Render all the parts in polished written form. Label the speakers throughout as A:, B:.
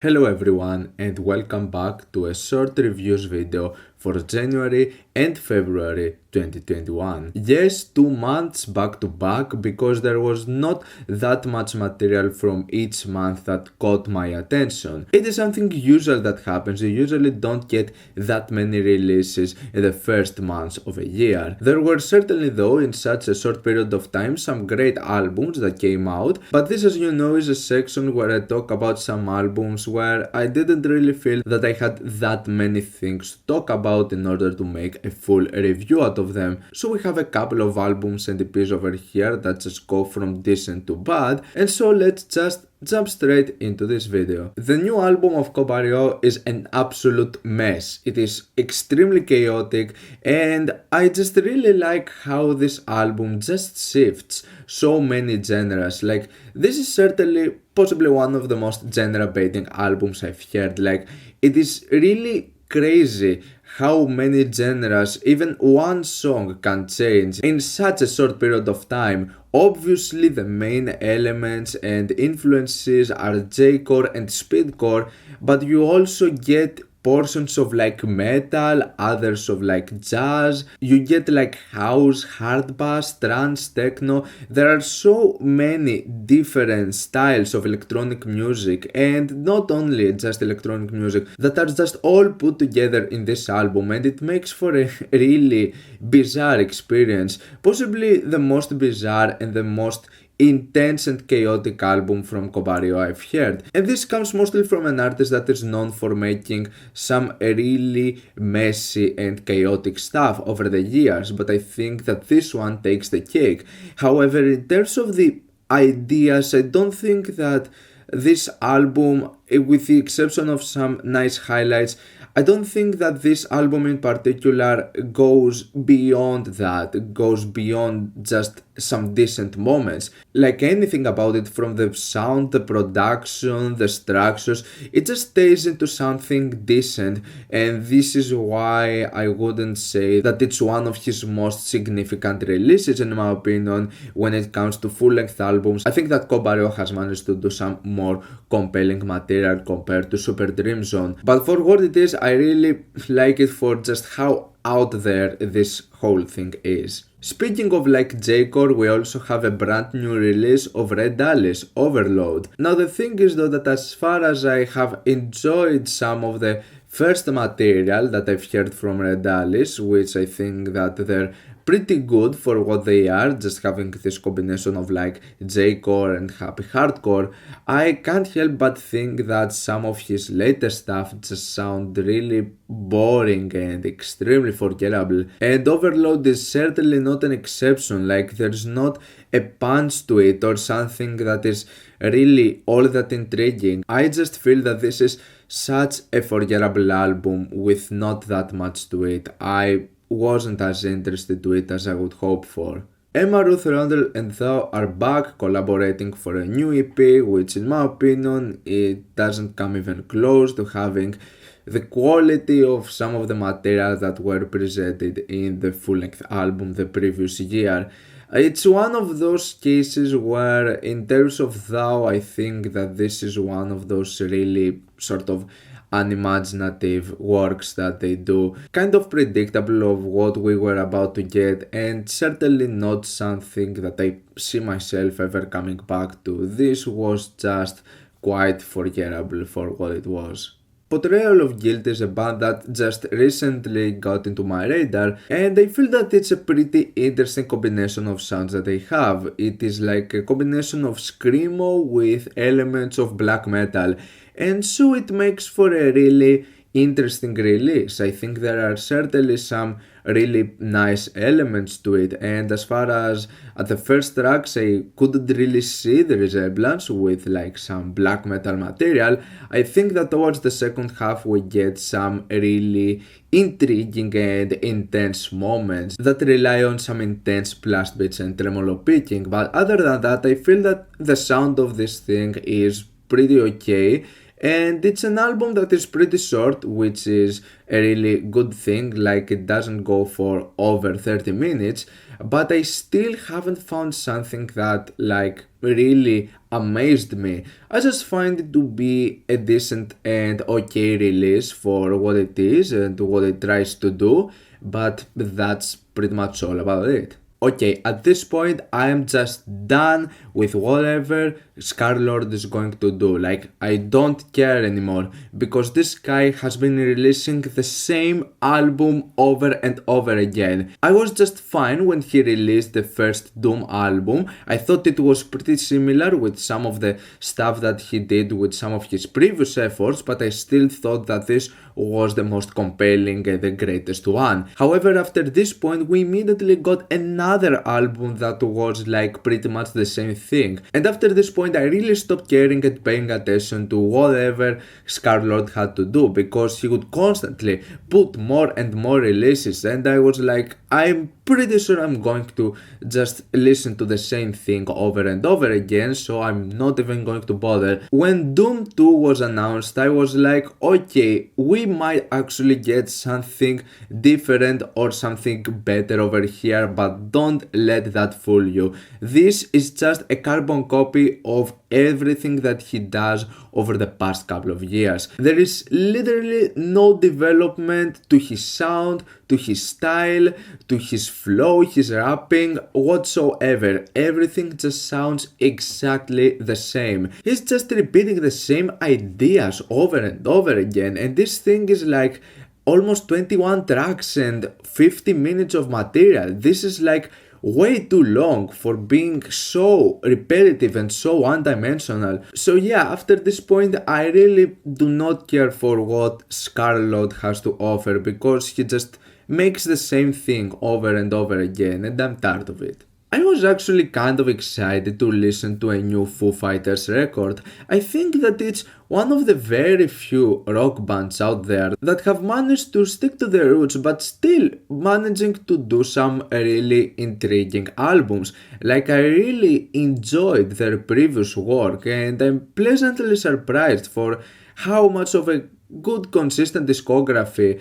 A: Hello everyone and welcome back to a short reviews video for January and February 2021. Yes, 2 months back to back because there was not that much material from each month that caught my attention. It is something usual that happens. You usually don't get that many releases in the first months of a year. There were certainly though in such a short period of time some great albums that came out, but this, as you know, is a section where I talk about some albums where I didn't really feel that I had that many things to talk about in order to make a full review out of them. So we have a couple of albums and EPs over here that just go from decent to bad, and so let's just jump straight into this video. The new album of Kobaryo is an absolute mess. It is extremely chaotic and I just really like how this album just shifts so many genres. Like, this is certainly possibly one of the most genre baiting albums I've heard. Like, it is really crazy how many genres even one song can change in such a short period of time. Obviously the main elements and influences are J-core and speedcore, but you also get portions of like metal, others of like jazz, you get like house, hard bass, trance, techno. There are so many different styles of electronic music, and not only just electronic music, that are just all put together in this album, and it makes for a really bizarre experience, possibly the most bizarre and the most intense and chaotic album from Kobaryo I've heard. And this comes mostly from an artist that is known for making some really messy and chaotic stuff over the years, but I think that this one takes the cake. However, in terms of the ideas, I don't think that this album, with the exception of some nice highlights, I don't think that this album in particular goes beyond that, goes beyond just some decent moments. Like anything about it, from the sound, the production, the structures, it just stays into something decent, and this is why I wouldn't say that it's one of his most significant releases in my opinion when it comes to full-length albums. I think that Kobaryo has managed to do some more compelling material compared to Super Dream Zone, but for what it is, I really like it for just how out there this whole thing is. Speaking of like J-core, we also have a brand new release of Red Alice, Overload. Now the thing is though that as far as I have enjoyed some of the first material that I've heard from Red Alice, which I think that they're pretty good for what they are, just having this combination of like J-core and happy hardcore, I can't help but think that some of his later stuff just sound really boring and extremely forgettable, and Overload is certainly not an exception. Like, there's not a punch to it or something that is really all that intriguing. I just feel that this is such a forgettable album with not that much to it. I wasn't as interested to it as I would hope for. Emma Ruth Rundle and Thou are back collaborating for a new EP, which in my opinion it doesn't come even close to having the quality of some of the material that were presented in the full-length album the previous year. It's one of those cases where in terms of Thou, I think that this is one of those really sort of unimaginative works that they do, kind of predictable of what we were about to get, and certainly not something that I see myself ever coming back to. This was just quite forgettable for what it was. Portrayal of Guilt is a band that just recently got into my radar, and I feel that it's a pretty interesting combination of sounds that they have. It is like a combination of screamo with elements of black metal, and so it makes for a really interesting release. I think there are certainly some really nice elements to it, and as far as at the first tracks I couldn't really see the resemblance with like some black metal material, I think that towards the second half we get some really intriguing and intense moments that rely on some intense blast beats and tremolo picking, but other than that I feel that the sound of this thing is pretty okay. and it's an album that is pretty short, which is a really good thing, like it doesn't go for over 30 minutes, but I still haven't found something that like really amazed me. I just find it to be a decent and okay release for what it is and what it tries to do, but that's pretty much all about it. Okay, at this point I am just done with whatever Scarlxrd is going to do. Like, I don't care anymore because this guy has been releasing the same album over and over again. I was just fine when he released the first Doom album. I thought it was pretty similar with some of the stuff that he did with some of his previous efforts, but I still thought that this was the most compelling and the greatest one. However, after this point we immediately got another album that was like pretty much the same thing, and after this point I really stopped caring and paying attention to whatever Scarlxrd had to do, because he would constantly put more and more releases, and I was like, I'm pretty sure I'm going to just listen to the same thing over and over again, so I'm not even going to bother. When Doom 2 was announced, I was like, okay, we might actually get something different or something better over here, but don't let that fool you. This is just a carbon copy of everything that he does over the past couple of years. There is literally no development to his sound, to his style, to his flow, his rapping, whatsoever. Everything just sounds exactly the same. He's just repeating the same ideas over and over again, and this thing is like almost 21 tracks and 50 minutes of material. This is like way too long for being so repetitive and so one-dimensional. So yeah, after this point I really do not care for what Scarlxrd has to offer, because he just makes the same thing over and over again, and I'm tired of it. I was actually kind of excited to listen to a new Foo Fighters record. I think that it's one of the very few rock bands out there that have managed to stick to their roots but still managing to do some really intriguing albums. Like, I really enjoyed their previous work, and I'm pleasantly surprised for how much of a good consistent discography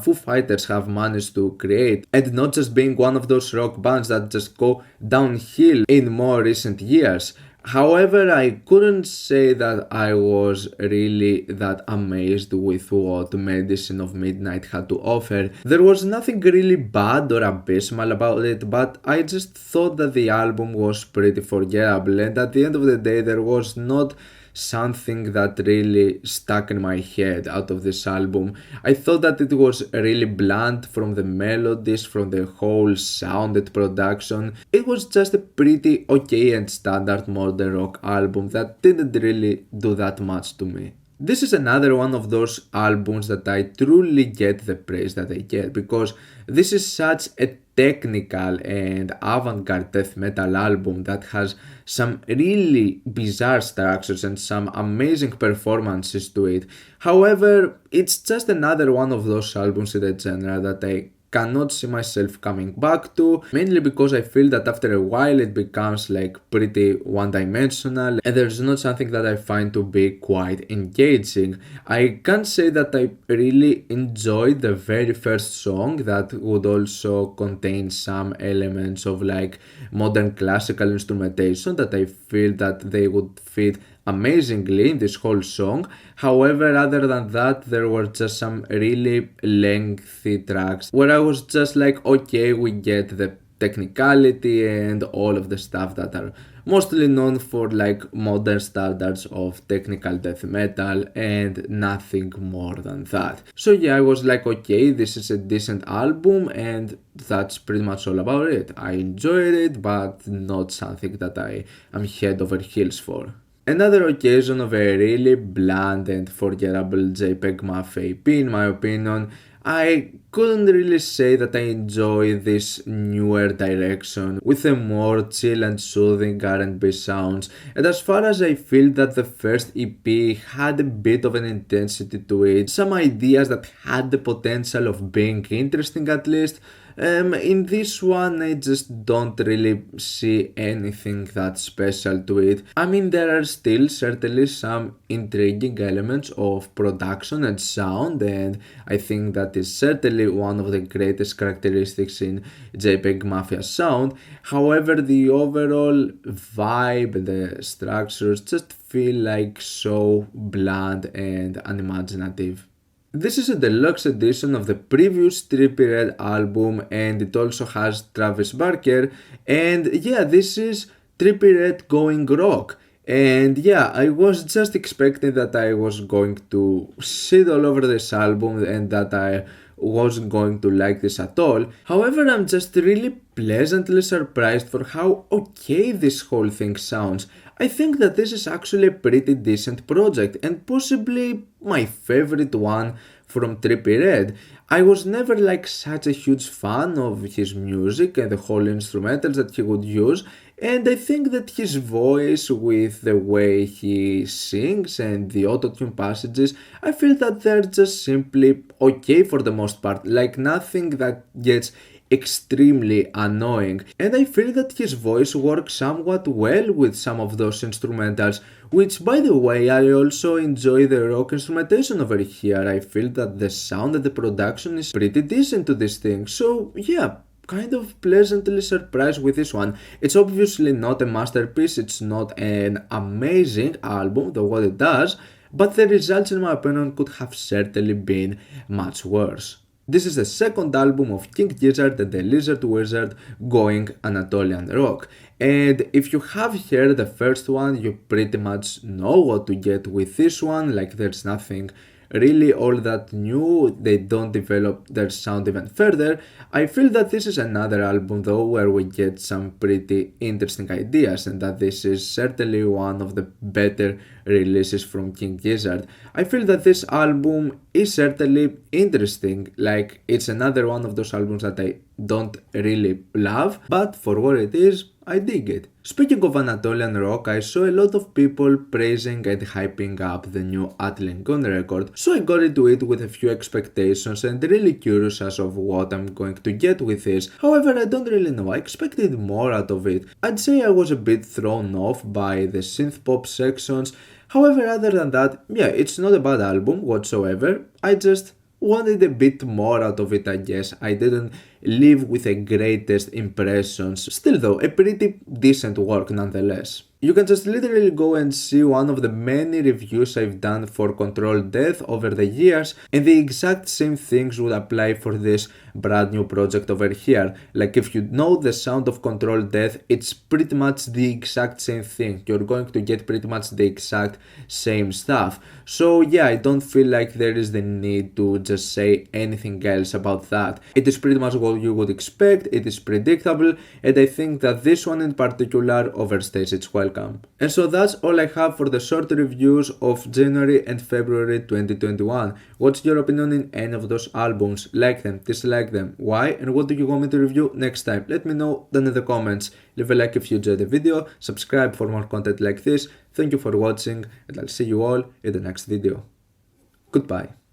A: Foo Fighters have managed to create, and not just being one of those rock bands that just go downhill in more recent years. However, I couldn't say that I was really that amazed with what Medicine of Midnight had to offer. There was nothing really bad or abysmal about it, but I just thought that the album was pretty forgettable, and at the end of the day there was not something that really stuck in my head out of this album. I thought that it was really bland from the melodies, from the whole sound and production. It was just a pretty okay and standard modern rock album that didn't really do that much to me. This is another one of those albums that I truly get the praise that I get, because this is such a technical and avant-garde death metal album that has some really bizarre structures and some amazing performances to it. However, it's just another one of those albums in the genre that I cannot see myself coming back to, mainly because I feel that after a while it becomes like pretty one-dimensional and there's not something that I find to be quite engaging. I can't say that I really enjoyed the very first song that would also contain some elements of like modern classical instrumentation that I feel that they would fit amazingly in this whole song. However, other than that, there were just some really lengthy tracks where I was just like, okay, we get the technicality and all of the stuff that are mostly known for like modern standards of technical death metal and nothing more than that. So yeah, I was like, okay, this is a decent album and that's pretty much all about it. I enjoyed it, but not something that I am head over heels for. Another occasion of a really bland and forgettable JPEGMAFIA EP, in my opinion. I couldn't really say that I enjoy this newer direction with a more chill and soothing R&B sounds, and as far as I feel that the first EP had a bit of an intensity to it, some ideas that had the potential of being interesting at least. In this one, I just don't really see anything that special to it. I mean, there are still certainly some intriguing elements of production and sound, and I think that is certainly one of the greatest characteristics in JPEGMAFIA sound. However, the overall vibe, the structures just feel like so bland and unimaginative. This is a deluxe edition of the previous Trippie Redd album, and it also has Travis Barker, and yeah, this is Trippie Redd going rock. And yeah, I was just expecting that I was going to shit all over this album and that I wasn't going to like this at all. However, I'm just really pleasantly surprised for how okay this whole thing sounds. I think that this is actually a pretty decent project and possibly my favorite one from Trippie Redd. I was never like such a huge fan of his music and the whole instrumentals that he would use, and I think that his voice with the way he sings and the autotune passages, I feel that they're just simply okay for the most part, like nothing that gets extremely annoying, and I feel that his voice works somewhat well with some of those instrumentals, which by the way I also enjoy the rock instrumentation over here. I feel that the sound and the production is pretty decent to this thing, so yeah, kind of pleasantly surprised with this one. It's obviously not a masterpiece, it's not an amazing album, though what it does, but the results in my opinion could have certainly been much worse. This is the second album of King Gizzard and the Lizard Wizard going Anatolian rock, and if you have heard the first one, you pretty much know what to get with this one. Like, there's nothing really all that new, they don't develop their sound even further. I feel that this is another album though where we get some pretty interesting ideas, and that this is certainly one of the better releases from King Gizzard. I feel that this album is certainly interesting, like it's another one of those albums that I don't really love, but for what it is, I dig it. Speaking of Anatolian rock, I saw a lot of people praising and hyping up the new Atlan Gun record, so I got into it with a few expectations and really curious as of what I'm going to get with this. However, I don't really know, I expected more out of it. I'd say I was a bit thrown off by the synth pop sections. However, other than that, yeah, it's not a bad album whatsoever. I just wanted a bit more out of it, I guess. I didn't leave with the greatest impressions. Still though, a pretty decent work nonetheless. You can just literally go and see one of the many reviews I've done for Controlled Death over the years, and the exact same things would apply for this brand new project over here. Like, if you know the sound of Controlled Death, it's pretty much the exact same thing. You're going to get pretty much the exact same stuff. So yeah, I don't feel like there is the need to just say anything else about that. It is pretty much what you would expect, it is predictable, and I think that this one in particular overstays its welcome. And so that's all I have for the short reviews of January and February 2021. What's your opinion in any of those albums? Like them, dislike them, why, and what do you want me to review next time? Let me know down in the comments. Leave a like if you enjoyed the video, subscribe for more content like this. Thank you for watching, and I'll see you all in the next video. Goodbye.